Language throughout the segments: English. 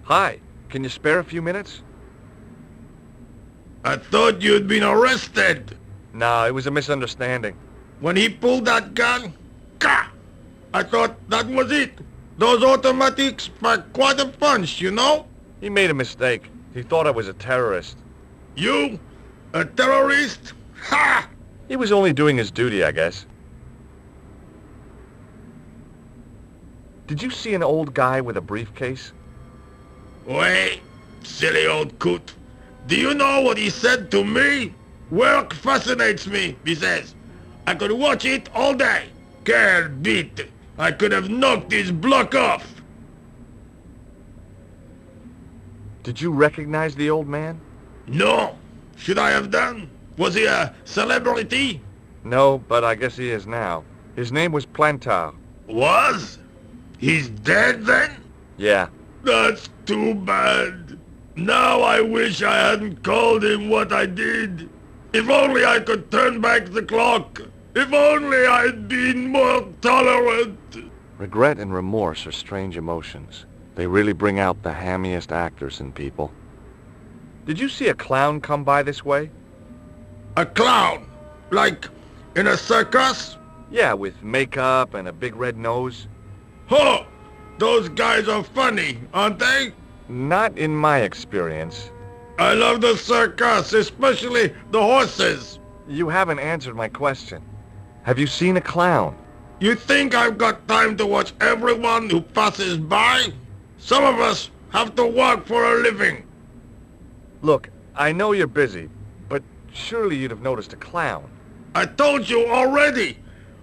Hi, can you spare a few minutes? I thought you'd been arrested. No, it was a misunderstanding. When he pulled that gun, Ka! I thought that was it. Those automatics pack quite a punch, you know? He made a mistake. He thought I was a terrorist. You? A terrorist? Ha! He was only doing his duty, I guess. Did you see an old guy with a briefcase? Wait, silly old coot. Do you know what he said to me? Work fascinates me, he says. I could watch it all day. Quel bit. I could have knocked his block off. Did you recognize the old man? No. Should I have done? Was he a celebrity? No, but I guess he is now. His name was Plantar. Was? He's dead then? Yeah. That's too bad. Now I wish I hadn't called him what I did. If only I could turn back the clock. If only I'd been more tolerant. Regret and remorse are strange emotions. They really bring out the hammiest actors in people. Did you see a clown come by this way? A clown? Like in a circus? Yeah, with makeup and a big red nose. Huh! Those guys are funny, aren't they? Not in my experience. I love the circus, especially the horses. You haven't answered my question. Have you seen a clown? You think I've got time to watch everyone who passes by? Some of us have to work for a living. Look, I know you're busy, but surely you'd have noticed a clown. I told you already.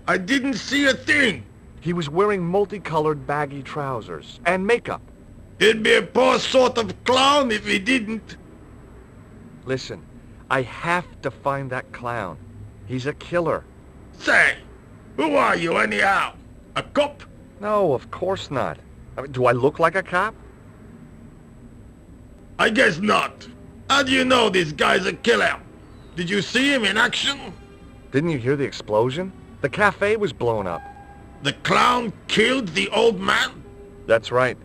I didn't see a thing. He was wearing multicolored baggy trousers and makeup. He'd be a poor sort of clown if he didn't. Listen, I have to find that clown. He's a killer. Say, who are you anyhow? A cop? No, of course not. I mean, do I look like a cop? I guess not. How do you know this guy's a killer? Did you see him in action? Didn't you hear the explosion? The cafe was blown up. The clown killed the old man? That's right.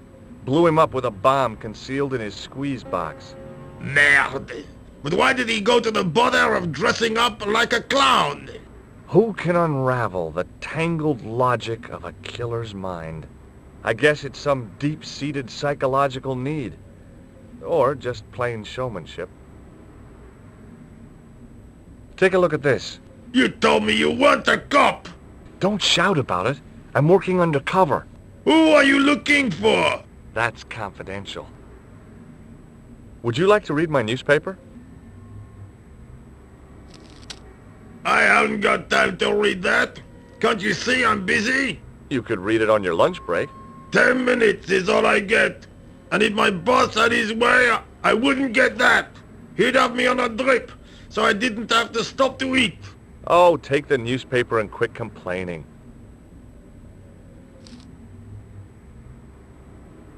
Blew him up with a bomb concealed in his squeeze box. Merde. But why did he go to the bother of dressing up like a clown? Who can unravel the tangled logic of a killer's mind? I guess it's some deep-seated psychological need. Or just plain showmanship. Take a look at this. You told me you weren't a cop! Don't shout about it. I'm working undercover. Who are you looking for? That's confidential. Would you like to read my newspaper? I haven't got time to read that. Can't you see I'm busy? You could read it on your lunch break. 10 minutes is all I get. And if my boss had his way, I wouldn't get that. He'd have me on a drip, so I didn't have to stop to eat. Oh, take the newspaper and quit complaining.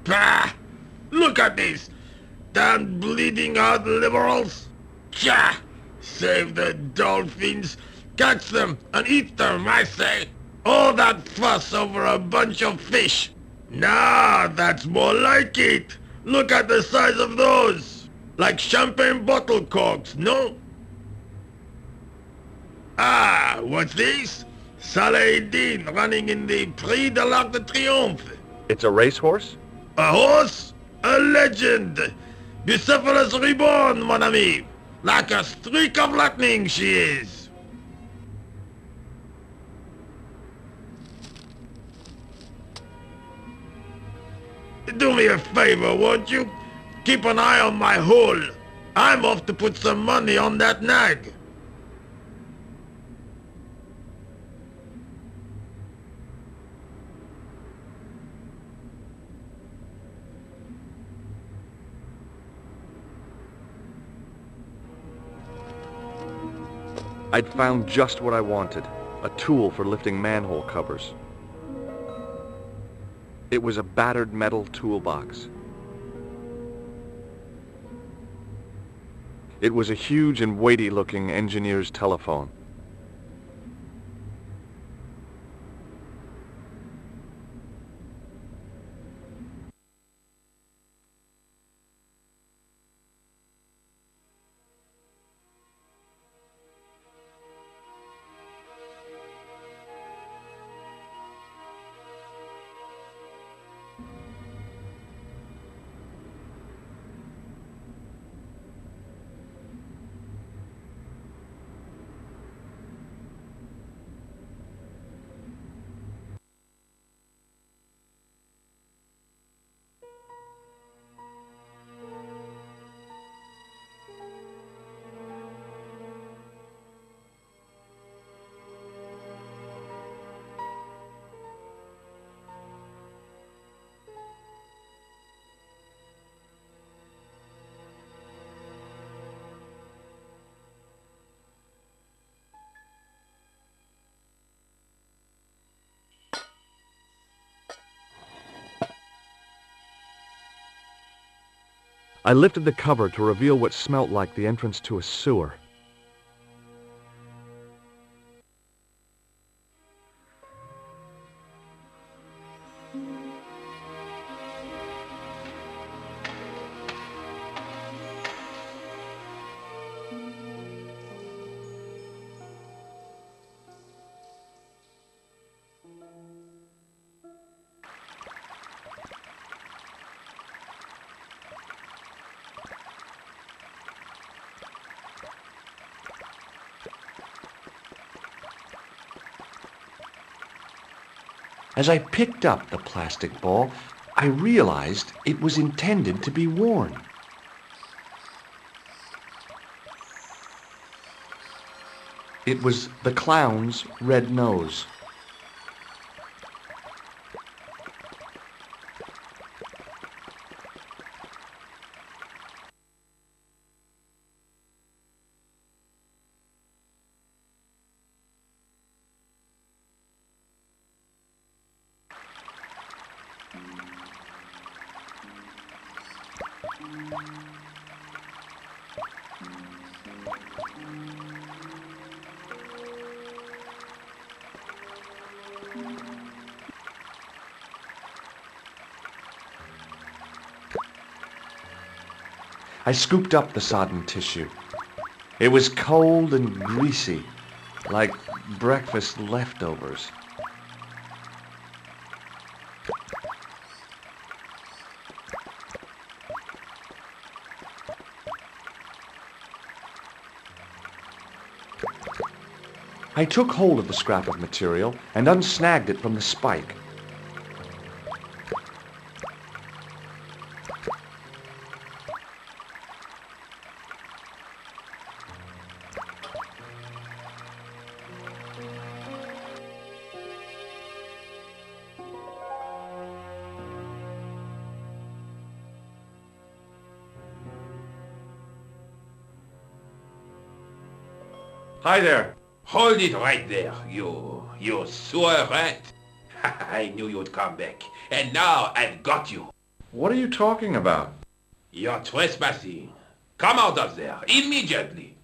Pah! Look at this! Damn bleeding heart liberals! Tcha! Save the dolphins, catch them and eat them, I say! All that fuss over a bunch of fish! Nah, that's more like it! Look at the size of those! Like champagne bottle corks, no? Ah, what's this? Salah-ed-Din running in the Prix de l'Arc de Triomphe. It's a racehorse? A horse? A legend! Bucephalus reborn, mon ami! Like a streak of lightning she is! Do me a favor, won't you? Keep an eye on my hole. I'm off to put some money on that nag. I'd found just what I wanted, a tool for lifting manhole covers. It was a battered metal toolbox. It was a huge and weighty-looking engineer's telephone. I lifted the cover to reveal what smelt like the entrance to a sewer. As I picked up the plastic ball, I realized it was intended to be worn. It was the clown's red nose. I scooped up the sodden tissue. It was cold and greasy, like breakfast leftovers. I took hold of the scrap of material and unsnagged it from the spike. Hi there. Hold it right there, you sewer rat. I knew you'd come back, and now I've got you. What are you talking about? You're trespassing. Come out of there, immediately.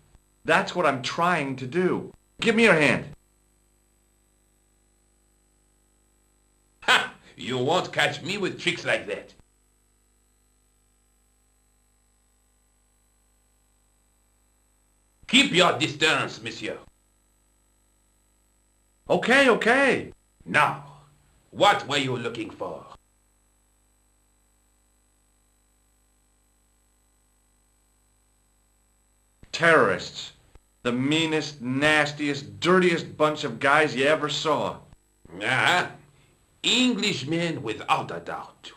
That's what I'm trying to do. Give me your hand. Ha! You won't catch me with tricks like that. Keep your distance, monsieur. Okay. Now, what were you looking for? Terrorists. The meanest, nastiest, dirtiest bunch of guys you ever saw. Ah, Englishmen without a doubt.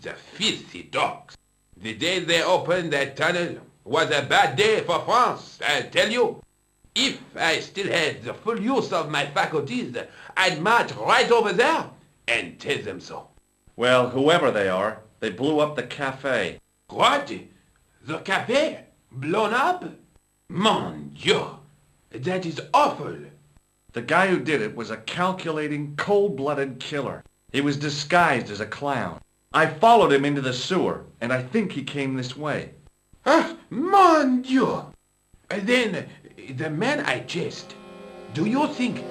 The filthy dogs. The day they opened that tunnel was a bad day for France, I tell you. If I still had the full use of my faculties, I'd march right over there and tell them so. Well, whoever they are, they blew up the cafe. What? The cafe? Blown up? Mon Dieu! That is awful. The guy who did it was a calculating, cold-blooded killer. He was disguised as a clown. I followed him into the sewer, and I think he came this way. Ah, mon Dieu! Then, the man I chased, do you think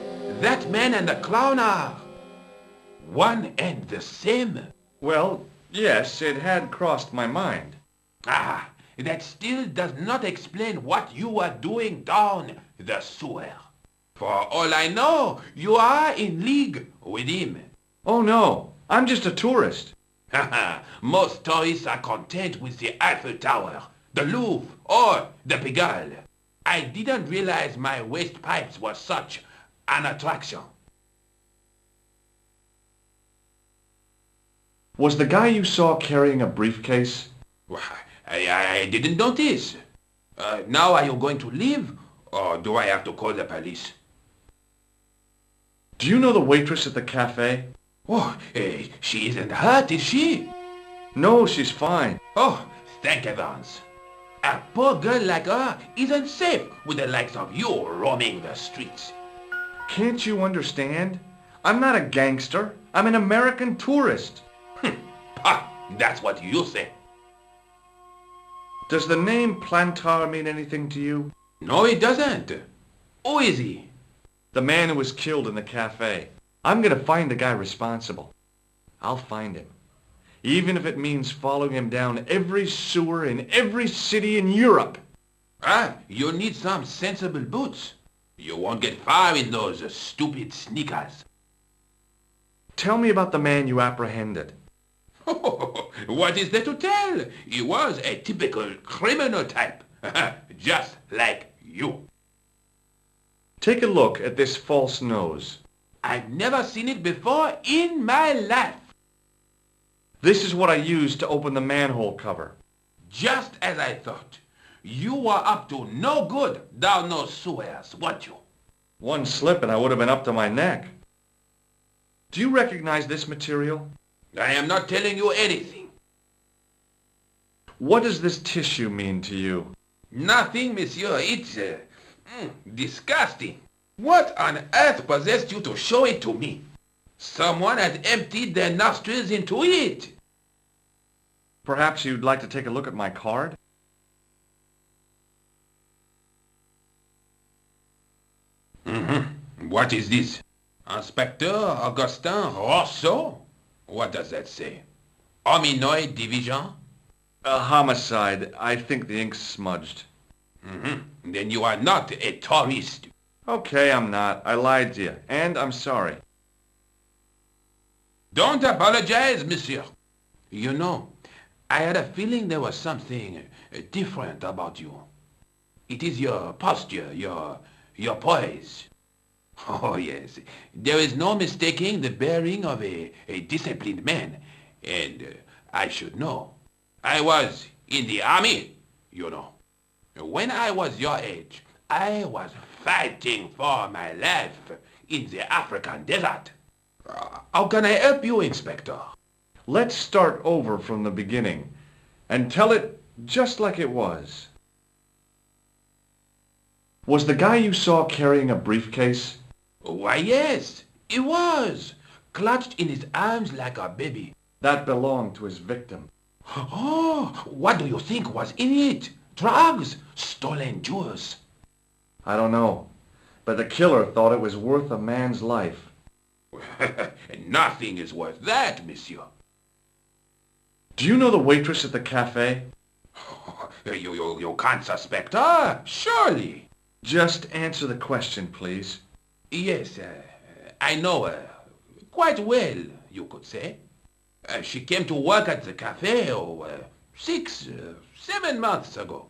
that man and the clown are one and the same? Well, yes, it had crossed my mind. Ah, that still does not explain what you are doing down the sewer. For all I know, you are in league with him. Oh no, I'm just a tourist. Haha, most tourists are content with the Eiffel Tower, the Louvre, or the Pigalle. I didn't realize my waste pipes were such an attraction. Was the guy you saw carrying a briefcase? I didn't notice. Now are you going to leave, or do I have to call the police? Do you know the waitress at the cafe? Oh, she isn't hurt, is she? No, she's fine. Oh, thank heavens. A poor girl like her isn't safe with the likes of you roaming the streets. Can't you understand? I'm not a gangster. I'm an American tourist. Pah, that's what you say. Does the name Plantar mean anything to you? No, it doesn't. Who is he? The man who was killed in the cafe. I'm gonna find the guy responsible. I'll find him. Even if it means following him down every sewer in every city in Europe. Ah, you need some sensible boots. You won't get far in those stupid sneakers. Tell me about the man you apprehended. What is there to tell? He was a typical criminal type. Just like you. Take a look at this false nose. I've never seen it before in my life. This is what I used to open the manhole cover. Just as I thought. You were up to no good down those sewers, weren't you? One slip and I would have been up to my neck. Do you recognize this material? I am not telling you anything. What does this tissue mean to you? Nothing, monsieur. It's disgusting. What on earth possessed you to show it to me? Someone has emptied their nostrils into it. Perhaps you'd like to take a look at my card? What is this? Inspector Augustin Rousseau? What does that say? Hominoid Division? A homicide. I think the ink's smudged. Then you are not a tourist. Okay, I'm not. I lied to you, and I'm sorry. Don't apologize, monsieur. You know, I had a feeling there was something different about you. It is your posture, your poise. Oh, yes. There is no mistaking the bearing of a disciplined man. And I should know. I was in the army, you know. When I was your age, I was fighting for my life in the African desert. How can I help you, Inspector? Let's start over from the beginning and tell it just like it was. Was the guy you saw carrying a briefcase? Why, yes, he was, clutched in his arms like a baby. That belonged to his victim. Oh, what do you think was in it? Drugs? Stolen jewels? I don't know, but the killer thought it was worth a man's life. Nothing is worth that, monsieur. Do you know the waitress at the cafe? You can't suspect her, surely. Just answer the question, please. Yes, I know her. Quite well, you could say. She came to work at the cafe 7 months ago.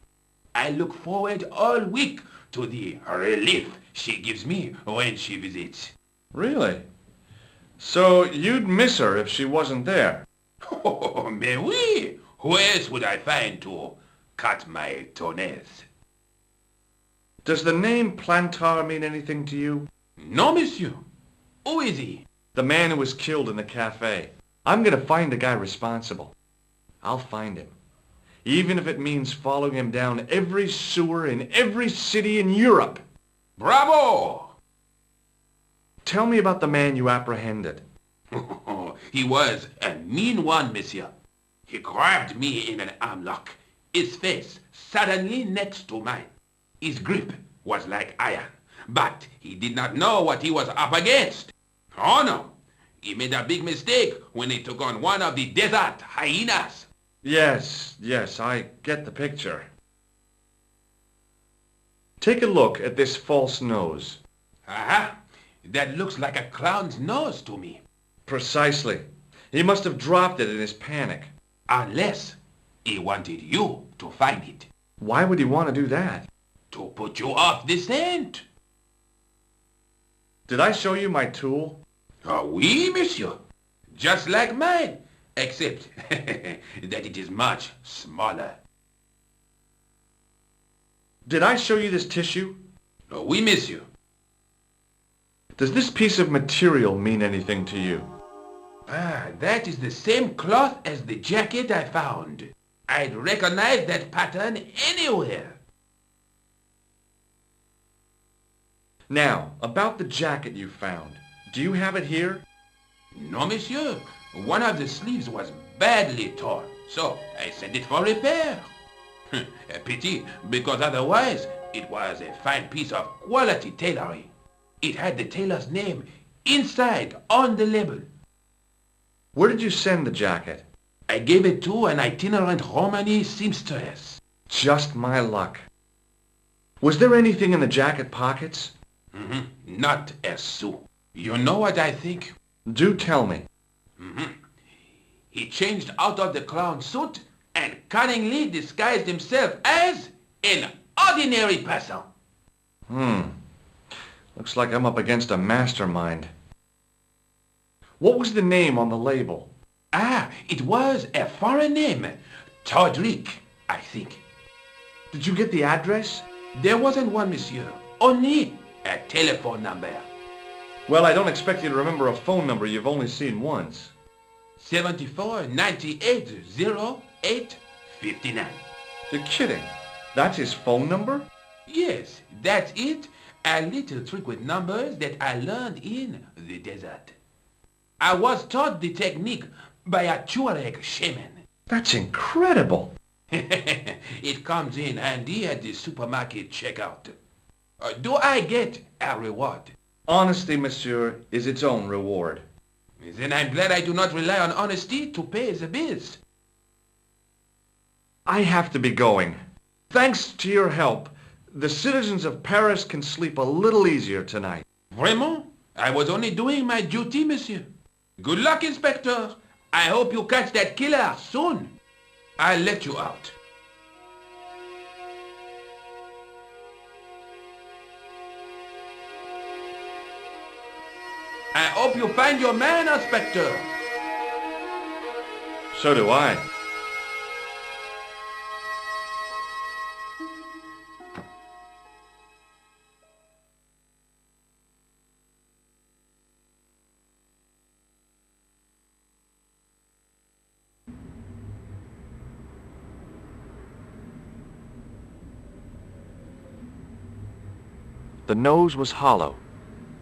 I look forward all week to the relief she gives me when she visits. Really? So you'd miss her if she wasn't there? Oh, mais oui! Who else would I find to cut my toenails? Does the name Plantar mean anything to you? No, monsieur. Who is he? The man who was killed in the cafe. I'm gonna find the guy responsible. I'll find him. Even if it means following him down every sewer in every city in Europe. Bravo! Tell me about the man you apprehended. He was a mean one, monsieur. He grabbed me in an arm lock, his face suddenly next to mine. His grip was like iron, but he did not know what he was up against. Oh no, he made a big mistake when he took on one of the desert hyenas. Yes, I get the picture. Take a look at this false nose. Aha, that looks like a clown's nose to me. Precisely. He must have dropped it in his panic. Unless he wanted you to find it. Why would he want to do that? To put you off the scent. Did I show you my tool? Oh, oui, monsieur. Just like mine, except that it is much smaller. Did I show you this tissue? Oh, oui, monsieur. Does this piece of material mean anything to you? Ah, that is the same cloth as the jacket I found. I'd recognize that pattern anywhere. Now, about the jacket you found. Do you have it here? No, monsieur. One of the sleeves was badly torn, so I sent it for repair. A pity, because otherwise it was a fine piece of quality tailoring. It had the tailor's name inside on the label. Where did you send the jacket? I gave it to an itinerant Romani seamstress. Just my luck. Was there anything in the jacket pockets? Not a sou. You know what I think? Do tell me. He changed out of the clown suit and cunningly disguised himself as an ordinary person. Looks like I'm up against a mastermind. What was the name on the label? It was a foreign name. Todrick, I think. Did you get the address? There wasn't one, monsieur. Only a telephone number. Well, I don't expect you to remember a phone number you've only seen once. 74 98 08 59. You're kidding. That's his phone number? Yes, that's it. A little trick with numbers that I learned in the desert. I was taught the technique by a Tuareg shaman. That's incredible. It comes in handy at the supermarket checkout. Do I get a reward? Honesty, monsieur, is its own reward. Then I'm glad I do not rely on honesty to pay the bills. I have to be going. Thanks to your help, the citizens of Paris can sleep a little easier tonight. Vraiment? I was only doing my duty, monsieur. Good luck, Inspector. I hope you catch that killer soon. I'll let you out. I hope you find your man, Inspector. So do I. The nose was hollow.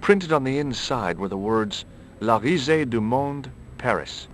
Printed on the inside were the words La Risée du Monde, Paris.